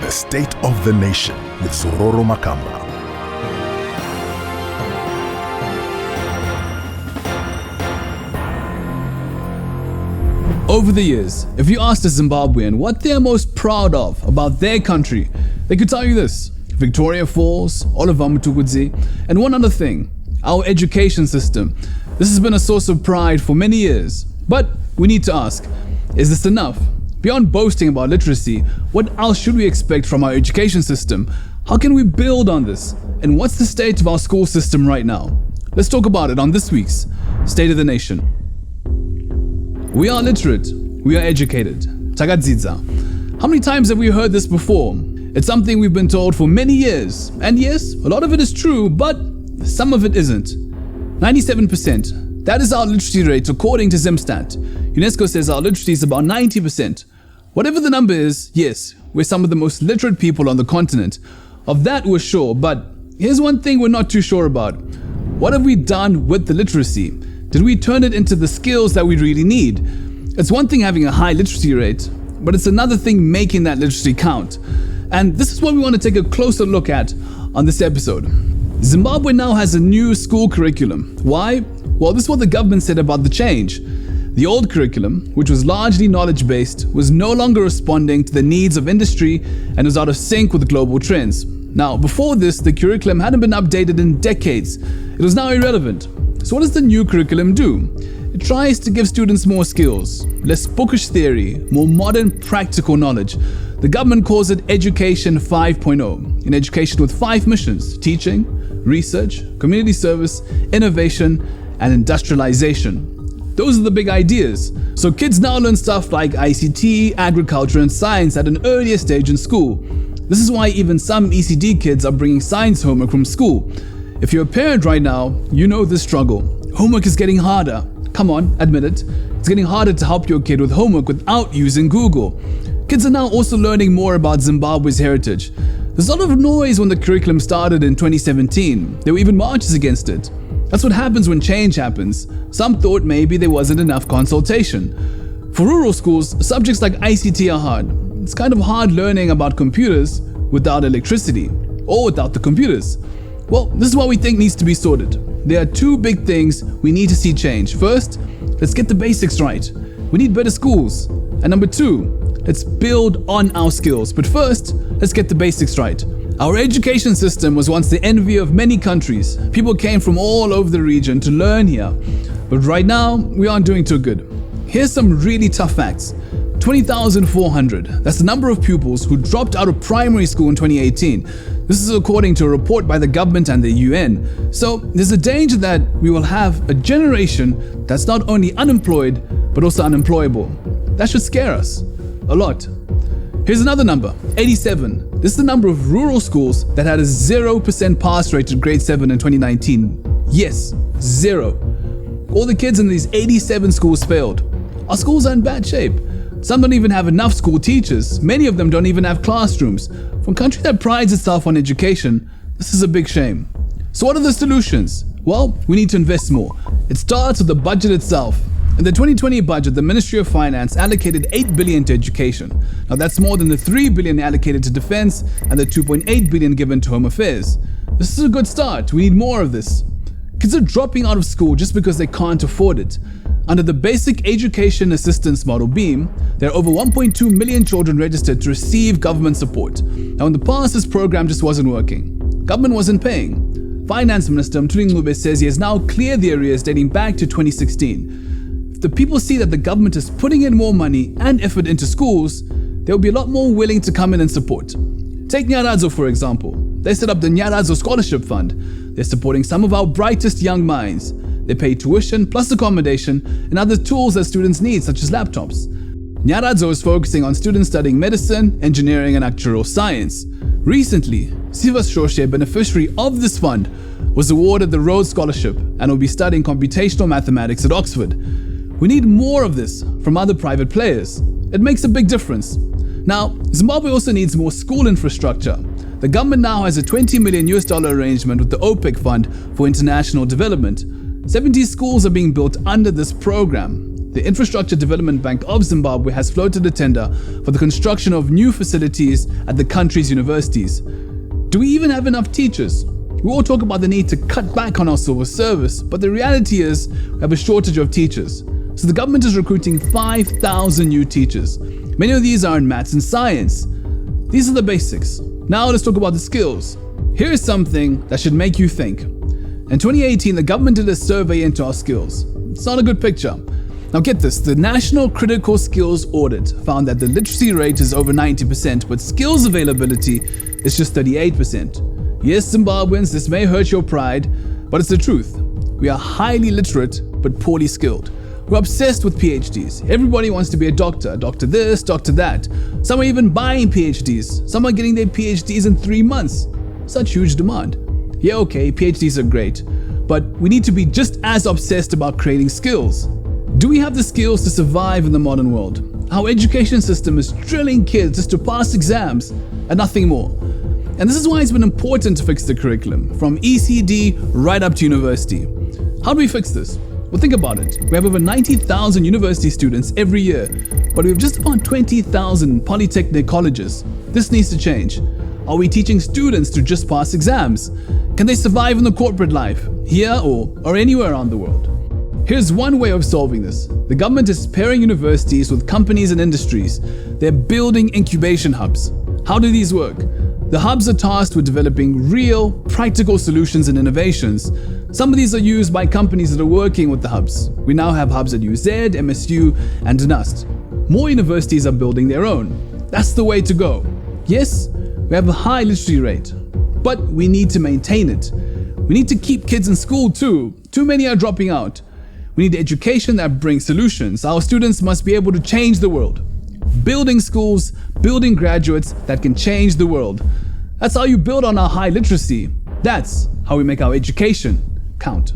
The State of the Nation with Zororo Makamba. Over the years, if you asked a Zimbabwean what they're most proud of about their country, they could tell you this: Victoria Falls, Oliver Mtukudzi, and one other thing, our education system. This has been a source of pride for many years. But we need to ask, is this enough? Beyond boasting about literacy, what else should we expect from our education system? How can we build on this? And what's the state of our school system right now? Let's talk about it on this week's State of the Nation. We are literate. We are educated. Takadzidza. How many times have we heard this before? It's something we've been told for many years. And yes, a lot of it is true, but some of it isn't. 97%. That is our literacy rate according to Zimstat. UNESCO says our literacy is about 90%. Whatever the number is, yes, we're some of the most literate people on the continent. Of that we're sure, but here's one thing we're not too sure about. What have we done with the literacy? Did we turn it into the skills that we really need? It's one thing having a high literacy rate, but it's another thing making that literacy count. And this is what we want to take a closer look at on this episode. Zimbabwe now has a new school curriculum. Why? Well, this is what the government said about the change. The old curriculum, which was largely knowledge-based, was no longer responding to the needs of industry and was out of sync with global trends. Now, before this, the curriculum hadn't been updated in decades. It was now irrelevant. So what does the new curriculum do? It tries to give students more skills, less bookish theory, more modern practical knowledge. The government calls it Education 5.0, an education with 5 missions: teaching, research, community service, innovation, and industrialization. Those are the big ideas. So kids now learn stuff like ICT, agriculture, and science at an earlier stage in school. This is why even some ECD kids are bringing science homework from school. If you're a parent right now, you know this struggle. Homework is getting harder. Come on, admit it. It's getting harder to help your kid with homework without using Google. Kids are now also learning more about Zimbabwe's heritage. There's a lot of noise when the curriculum started in 2017. There were even marches against it. That's what happens when change happens. Some thought maybe there wasn't enough consultation. For rural schools, subjects like ICT are hard. It's kind of hard learning about computers without electricity, or without the computers. Well, this is what we think needs to be sorted. There are 2 big things we need to see change. First, let's get the basics right. We need better schools. And number 2, let's build on our skills. But first, let's get the basics right. Our education system was once the envy of many countries. People came from all over the region to learn here. But right now, we aren't doing too good. Here's some really tough facts. 20,400. That's the number of pupils who dropped out of primary school in 2018. This is according to a report by the government and the UN. So there's a danger that we will have a generation that's not only unemployed, but also unemployable. That should scare us a lot. Here's another number, 87. This is the number of rural schools that had a 0% pass rate in grade 7 in 2019. Yes, 0. All the kids in these 87 schools failed. Our schools are in bad shape. Some don't even have enough school teachers. Many of them don't even have classrooms. For a country that prides itself on education, this is a big shame. So what are the solutions? Well, we need to invest more. It starts with the budget itself. In the 2020 budget, the Ministry of Finance allocated 8 billion to education. Now that's more than the 3 billion allocated to defense and the 2.8 billion given to home affairs. This is a good start. We need more of this. Kids are dropping out of school just because they can't afford it. Under the Basic Education Assistance Model BEAM, there are over 1.2 million children registered to receive government support. Now in the past, this program just wasn't working. Government wasn't paying. Finance Minister Mtuli says he has now cleared the arrears dating back to 2016. If the people see that the government is putting in more money and effort into schools, they will be a lot more willing to come in and support. Take Nyaradzo for example. They set up the Nyaradzo Scholarship Fund. They're supporting some of our brightest young minds. They pay tuition plus accommodation and other tools that students need, such as laptops. Nyaradzo is focusing on students studying medicine, engineering, and actuarial science. Recently, Sivas Shoshe, a beneficiary of this fund, was awarded the Rhodes Scholarship and will be studying computational mathematics at Oxford. We need more of this from other private players. It makes a big difference. Now, Zimbabwe also needs more school infrastructure. The government now has a $20 million arrangement with the OPEC Fund for International Development. 70 schools are being built under this program. the Infrastructure Development Bank of Zimbabwe has floated a tender for the construction of new facilities at the country's universities. Do we even have enough teachers? We all talk about the need to cut back on our civil service, but the reality is we have a shortage of teachers. So the government is recruiting 5,000 new teachers. Many of these are in maths and science. These are the basics. Now let's talk about the skills. Here is something that should make you think. In 2018, the government did a survey into our skills. It's not a good picture. Now get this, the National Critical Skills Audit found that the literacy rate is over 90%, but skills availability is just 38%. Yes, Zimbabweans, this may hurt your pride, but it's the truth. We are highly literate, but poorly skilled. We're obsessed with PhDs. Everybody wants to be a doctor this, doctor that. Some are even buying PhDs. Some are getting their PhDs in 3 months. Such huge demand. Yeah, okay, PhDs are great, but we need to be just as obsessed about creating skills. Do we have the skills to survive in the modern world? Our education system is drilling kids just to pass exams and nothing more. And this is why it's been important to fix the curriculum, from ECD right up to university. How do we fix this? Well, think about it. We have over 90,000 university students every year, but we have just about 20,000 polytechnic colleges. This needs to change. Are we teaching students to just pass exams? Can they survive in the corporate life, here or anywhere around the world? Here's one way of solving this. The government is pairing universities with companies and industries. They're building incubation hubs. How do these work? The hubs are tasked with developing real, practical solutions and innovations. Some of these are used by companies that are working with the hubs. We now have hubs at UZ, MSU, and NUST. More universities are building their own. That's the way to go. Yes, we have a high literacy rate, but we need to maintain it. We need to keep kids in school too. Too many are dropping out. We need education that brings solutions. Our students must be able to change the world. Building schools, building graduates that can change the world. That's how you build on our high literacy. That's how we make our education count.